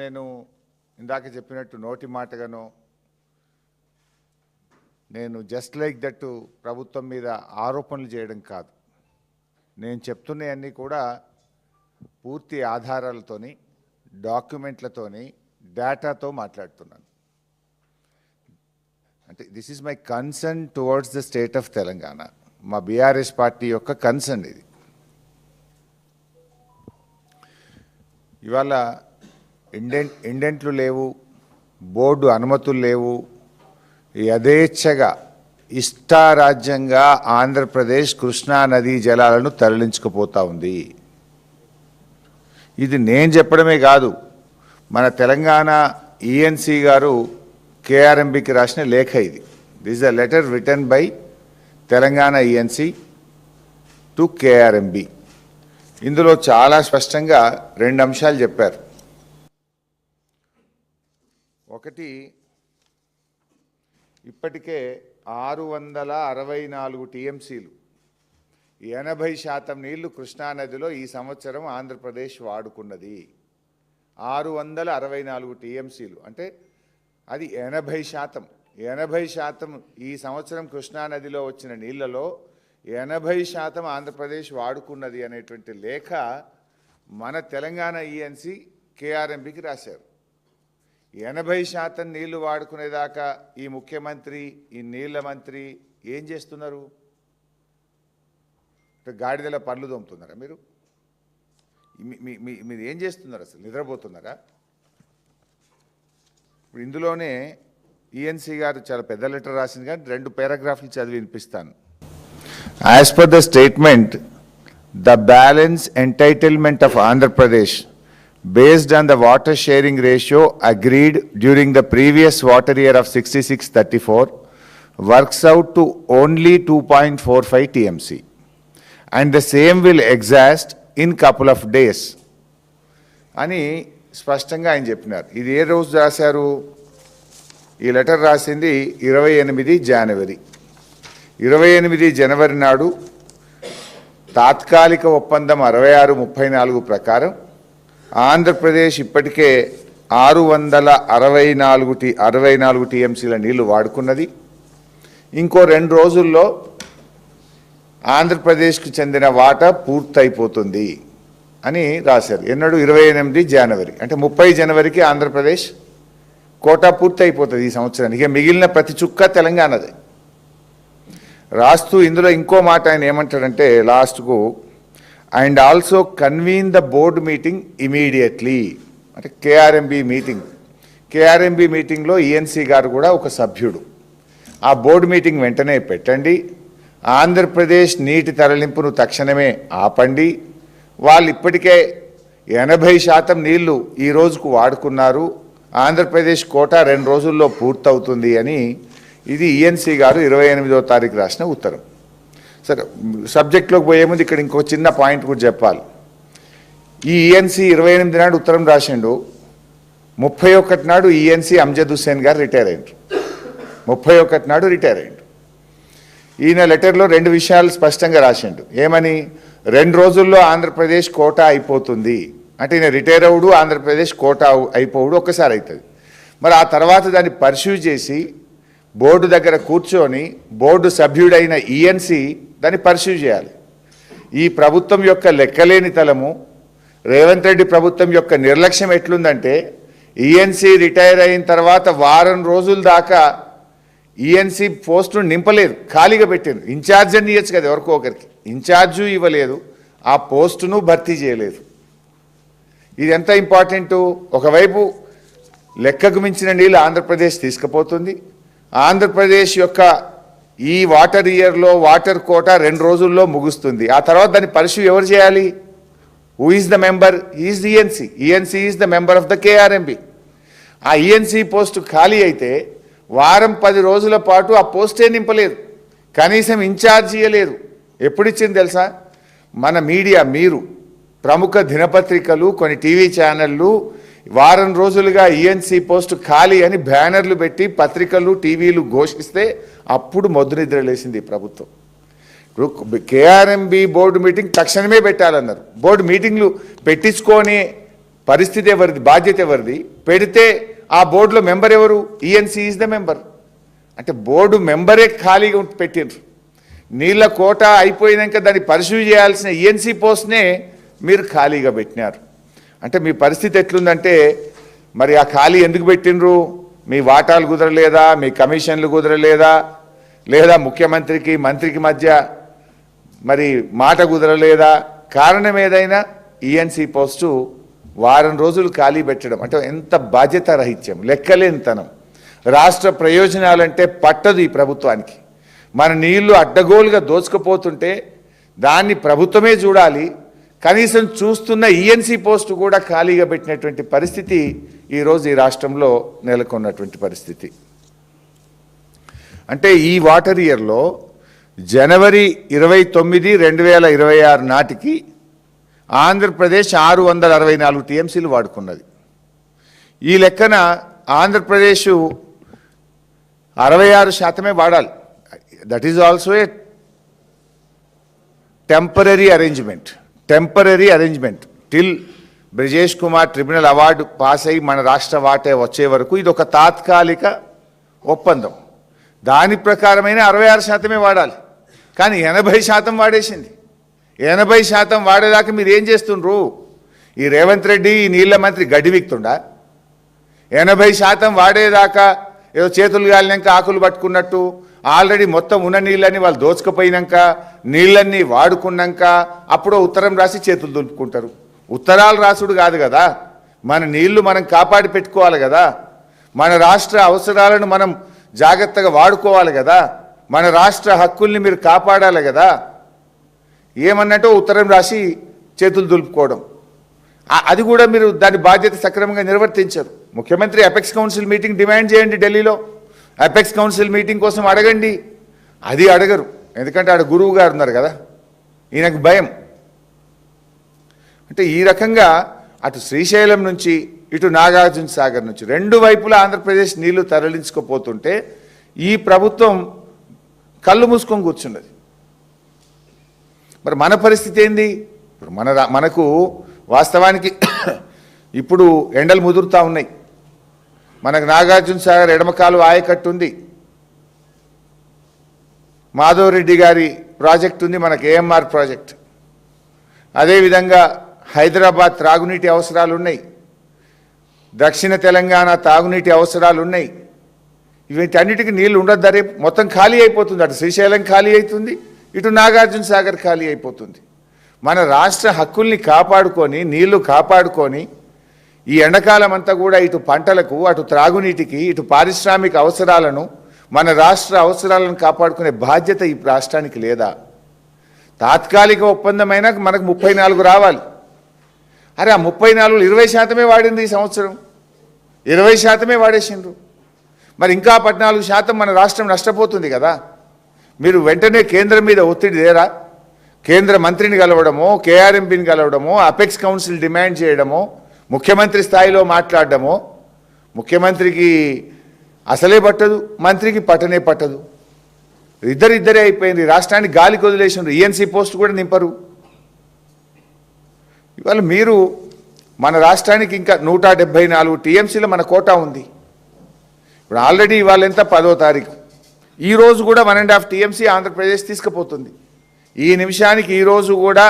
నేను ఇందాక చెప్పినట్టు నోటి మాటగానో నేను జస్ట్ లైక్ దట్ ప్రభుత్వం మీద ఆరోపణలు చేయడం కాదు. నేను చెప్తున్నవన్నీ కూడా పూర్తి ఆధారాలతోని డాక్యుమెంట్లతోని డేటాతో మాట్లాడుతున్నాను. అంటే this is my concern towards the state of Telangana. మా బీఆర్ఎస్ పార్టీ యొక్క కన్సర్న్ ఇది. ఇవాళ ఇండెంట్లు లేవు, బోర్డు అనుమతులు లేవు, యథేచ్ఛగా ఇష్టారాజ్యంగా ఆంధ్రప్రదేశ్ కృష్ణా నదీ జలాలను తరలించుకుపోతూ ఉంది. ఇది నేను చెప్పడమే కాదు, మన తెలంగాణ ఈఎన్సీ గారు కేఆర్ఎంబీకి రాసిన లేఖ ఇది. This is a letter written by Telangana ENC to KRMB. ఇందులో చాలా స్పష్టంగా రెండు అంశాలు చెప్పారు. ఒకటి, ఇప్పటికే 664 టీఎంసీలు 80% నీళ్లు కృష్ణానదిలో ఈ సంవత్సరం ఆంధ్రప్రదేశ్ వాడుకున్నది. 664 టీఎంసీలు అంటే అది 80%. 80% ఈ సంవత్సరం కృష్ణానదిలో వచ్చిన నీళ్లలో 80% ఆంధ్రప్రదేశ్ వాడుకున్నది అనేటువంటి లేఖ మన తెలంగాణ ఈఎన్సీ కేఆర్ఎంబీకి రాశారు. 80% నీళ్లు వాడుకునేదాకా ఈ ముఖ్యమంత్రి, ఈ నీళ్ల మంత్రి ఏం చేస్తున్నారు? గాడిదల పనులు దొమ్ముతున్నారా? మీరు ఏం చేస్తున్నారు? అసలు నిద్రపోతున్నారా? ఇప్పుడు ఇందులోనే ఈఎన్సీ గారు చాలా పెద్ద లెటర్ రాసింది, కానీ 2 పారాగ్రాఫ్లు చదివి వినిపిస్తాను. As per the statement, the balance entitlement of Andhra Pradesh based on the water sharing ratio agreed during the previous water year of 6634 works out to only 2.45 TMC and the same will exhaust in couple of days అని స్పష్టంగా ఆయన చెప్పినారు. ఇది ఏ రోజు రాశారు? ఈ letter రాసింది 28 జనవరి. 28 జనవరి నాడు తాత్కాలిక ఒప్పందం 6634 ప్రకారం ఆంధ్రప్రదేశ్ ఇప్పటికే 664 టీఎంసీల నీళ్లు వాడుకున్నది. ఇంకో 2 రోజుల్లో ఆంధ్రప్రదేశ్కు చెందిన వాటా పూర్తయిపోతుంది అని రాశారు. ఎన్నడు? 28 జనవరి. అంటే 30 జనవరికి ఆంధ్రప్రదేశ్ కోటా పూర్తయిపోతుంది ఈ సంవత్సరానికి. మిగిలిన ప్రతి చుక్క తెలంగాణదే రాస్తూ ఇందులో ఇంకో మాట ఆయన ఏమంటాడంటే లాస్ట్కు, and also convene the board meeting immediately. అంటే కేఆర్ఎంబీ మీటింగ్. కేఆర్ఎంబీ మీటింగ్లో ఈఎన్సీ గారు కూడా ఒక సభ్యుడు. ఆ బోర్డు మీటింగ్ వెంటనే పెట్టండి. ఆంధ్రప్రదేశ్ నీటి తరలింపును తక్షణమే ఆపండి. వాళ్ళు ఇప్పటికే 80% నీళ్లు ఈ రోజుకు వాడుకున్నారు. ఆంధ్రప్రదేశ్ కోటా 2 రోజుల్లో పూర్తవుతుంది అని ఇది ఈఎన్సీ గారు 28వ తారీఖు రాసిన ఉత్తరం. సరే, సబ్జెక్ట్లోకి పోయే ముందు ఇక్కడ ఇంకో చిన్న పాయింట్ కూడా చెప్పాలి. ఈ ఈఎన్సీ 28 నాడు ఉత్తరం రాసిండు. 31 నాడు ఈఎన్సీ అమ్జద్ హుస్సేన్ గారు రిటైర్ అయ్యారు. 31 నాడు రిటైర్ అయ్యాడు. ఈయన లెటర్లో 2 విషయాలు స్పష్టంగా రాసిండు. ఏమని? 2 రోజుల్లో ఆంధ్రప్రదేశ్ కోటా అయిపోతుంది అంటే ఈయన రిటైర్ అవుడు, ఆంధ్రప్రదేశ్ కోటా అయిపోవుడు ఒక్కసారి అవుతుంది. మరి ఆ తర్వాత దాన్ని పర్స్యూ చేసి బోర్డు దగ్గర కూర్చొని బోర్డు సభ్యుడైన ఈఎన్సీ దాన్ని పర్స్యూ చేయాలి. ఈ ప్రభుత్వం యొక్క లెక్కలేని తలము, రేవంత్ రెడ్డి ప్రభుత్వం యొక్క నిర్లక్ష్యం ఎట్లుందంటే, ఈఎన్సీ రిటైర్ అయిన తర్వాత వారం రోజుల దాకా ఈఎన్సీ పోస్టును నింపలేదు, ఖాళీగా పెట్టారు. ఇన్ఛార్జ్ అని ఇవ్వచ్చు కదా ఎవరికో ఒకరికి, ఇన్ఛార్జు ఇవ్వలేదు, ఆ పోస్టును భర్తీ చేయలేదు. ఇది ఎంత ఇంపార్టెంటు? ఒకవైపు లెక్కకు మించిన నీళ్ళు ఆంధ్రప్రదేశ్ తీసుకుపోతుంది. ఆంధ్రప్రదేశ్ యొక్క ఈ వాటర్ ఇయర్లో వాటర్ కోటా 2 రోజుల్లో ముగుస్తుంది. ఆ తర్వాత దాన్ని పర్స్యూ ఎవరు చేయాలి? Who is the member? Is the ENC. ENC is the member of the KRMB. ఆ ఈఎన్సీ పోస్టు ఖాళీ అయితే వారం 10 రోజుల పాటు ఆ పోస్టే నింపలేదు, కనీసం ఇన్ఛార్జ్ ఇవ్వలేదు. ఎప్పుడు ఇచ్చింది తెలుసా? మన మీడియా, మీరు ప్రముఖ దినపత్రికలు, కొన్ని టీవీ ఛానళ్ళు వారం రోజులుగా ఈఎన్సీ పోస్టు ఖాళీ అని బ్యానర్లు పెట్టి పత్రికలు, టీవీలు ఘోషిస్తే అప్పుడు మొద్దు నిద్ర లేసింది ప్రభుత్వం. కేఆర్ఎంబీ బోర్డు మీటింగ్ తక్షణమే పెట్టాలన్నారు. బోర్డు మీటింగ్లు పెట్టించుకొని పరిస్థితి ఎవరిది, బాధ్యత ఎవరిది? పెడితే ఆ బోర్డులో మెంబర్ ఎవరు? ENC is the member. అంటే బోర్డు మెంబరే ఖాళీగా పెట్టిండ్రు. నీళ్ళ కోట అయిపోయినాక దాన్ని పరిశీలి చేయాల్సిన ఈఎన్సీ పోస్ట్నే మీరు ఖాళీగా పెట్టినారు. అంటే మీ పరిస్థితి ఎట్లుందంటే, మరి ఆ ఖాళీ ఎందుకు పెట్టిండ్రు? మీ వాటాలు కుదరలేదా? మీ కమిషన్లు కుదరలేదా? లేదా ముఖ్యమంత్రికి మంత్రికి మధ్య మరి మాట కుదరలేదా? కారణం ఏదైనా ఈఎన్సీ పోస్టు వారం రోజులు ఖాళీ పెట్టడం అంటే ఎంత బాధ్యత రహిత్యం, లెక్కలేనితనం. రాష్ట్ర ప్రయోజనాలంటే పట్టదు ఈ ప్రభుత్వానికి. మన నీళ్లు అడ్డగోలుగా దోచుకుపోతుంటే దాన్ని ప్రభుత్వమే చూడాలి. కనీసం చూస్తున్న ఈఎన్సీ పోస్టు కూడా ఖాళీగా పెట్టినటువంటి పరిస్థితి ఈరోజు ఈ రాష్ట్రంలో నెలకొన్నటువంటి పరిస్థితి. అంటే ఈ వాటర్ ఇయర్లో జనవరి 29, 2026 నాటికి ఆంధ్రప్రదేశ్ 664 టీఎంసీలు వాడుకున్నది. ఈ లెక్కన ఆంధ్రప్రదేశ్ 66% వాడాలి. That is also a temporary arrangement till Brijesh Kumar tribunal award pass అయ్యి మన రాష్ట్ర వాటే వచ్చే వరకు ఇది ఒక తాత్కాలిక ఒప్పందం. దాని ప్రకారమైన 66% వాడాలి. కానీ 80% వాడేసింది. 80% వాడేదాకా మీరు ఏం చేస్తుండ్రు? ఈ రేవంత్ రెడ్డి ఈ నీళ్ల మంత్రి గడ్డి వీక్తుండా? 80% వాడేదాకా ఏదో చేతులు గాలినాక ఆకులు పట్టుకున్నట్టు ఆల్రెడీ మొత్తం ఉన్న నీళ్ళని వాళ్ళు దోచుకుపోయినాక నీళ్ళన్నీ వాడుకున్నాక అప్పుడు ఉత్తరం రాసి చేతులు దులుపుకుంటారు. ఉత్తరాలు రాసుడు కాదు కదా, మన నీళ్లు మనం కాపాడి పెట్టుకోవాలి కదా, మన రాష్ట్ర అవసరాలను మనం జాగ్రత్తగా వాడుకోవాలి కదా, మన రాష్ట్ర హక్కుల్ని మీరు కాపాడాలి కదా. ఏమన్నట్టు ఉత్తరం రాసి చేతులు దులుపుకోవడం, అది కూడా మీరు దాని బాధ్యత సక్రమంగా నిర్వర్తించరు. ముఖ్యమంత్రి అపెక్స్ కౌన్సిల్ మీటింగ్ డిమాండ్ చేయండి, ఢిల్లీలో అపెక్స్ కౌన్సిల్ మీటింగ్ కోసం అడగండి. అది అడగరు, ఎందుకంటే ఆడ గురువు గారు ఉన్నారు కదా, ఈయనకు భయం. అంటే ఈ రకంగా అటు శ్రీశైలం నుంచి ఇటు నాగార్జున సాగర్ నుంచి రెండు వైపులా ఆంధ్రప్రదేశ్ నీళ్లు తరలించుకుపోతుంటే ఈ ప్రభుత్వం కళ్ళు మూసుకొని కూర్చున్నది. మరి మన పరిస్థితి ఏంది? ఇప్పుడు మనకు వాస్తవానికి ఇప్పుడు ఎండలు ముదురుతూ ఉన్నాయి. మనకు నాగార్జున సాగర్ ఎడమకాలు ఆయకట్టు ఉంది, మాధవరెడ్డి గారి ప్రాజెక్ట్ ఉంది, మనకు ఏఎంఆర్ ప్రాజెక్ట్. అదేవిధంగా హైదరాబాద్ త్రాగునీటి అవసరాలు ఉన్నాయి, దక్షిణ తెలంగాణ తాగునీటి అవసరాలు ఉన్నాయి. వీటన్నిటికీ నీళ్లు ఉండద్దు. రేపు మొత్తం ఖాళీ అయిపోతుంది. అటు శ్రీశైలం ఖాళీ అవుతుంది, ఇటు నాగార్జున సాగర్ ఖాళీ అయిపోతుంది. మన రాష్ట్ర హక్కుల్ని కాపాడుకొని నీళ్లు కాపాడుకొని ఈ ఎండాకాలం అంతా కూడా ఇటు పంటలకు అటు త్రాగునీటికి ఇటు పారిశ్రామిక అవసరాలను మన రాష్ట్ర అవసరాలను కాపాడుకునే బాధ్యత ఈ రాష్ట్రానికి లేదా? తాత్కాలిక ఒప్పందమైనా మనకు 34 రావాలి. అరే ఆ 34 20% వాడింది ఈ సంవత్సరం, 20% వాడేసిండ్రు. మరి ఇంకా 14% మన రాష్ట్రం నష్టపోతుంది కదా. మీరు వెంటనే కేంద్రం మీద ఒత్తిడి లేరా? కేంద్ర మంత్రిని కలవడమో, కేఆర్ఎంపీని కలవడమో, అపెక్స్ కౌన్సిల్ డిమాండ్ చేయడమో, ముఖ్యమంత్రి స్థాయిలో మాట్లాడడమో. ముఖ్యమంత్రికి అసలే పట్టదు, మంత్రికి పట్టనే పట్టదు. ఇద్దరే అయిపోయింది. రాష్ట్రానికి గాలికి వదిలేసిండ్రు. ఈఎన్సీ పోస్ట్ కూడా నింపరు. ఇవాళ మీరు మన రాష్ట్రానికి ఇంకా 174 టీఎంసీలో మన కోటా ఉంది. ఇప్పుడు ఆల్రెడీ ఇవాళ ఎంత 10వ తారీఖు, ఈరోజు కూడా 1.5 టీఎంసీ ఆంధ్రప్రదేశ్ తీసుకుపోతుంది. ఈ నిమిషానికి ఈరోజు కూడా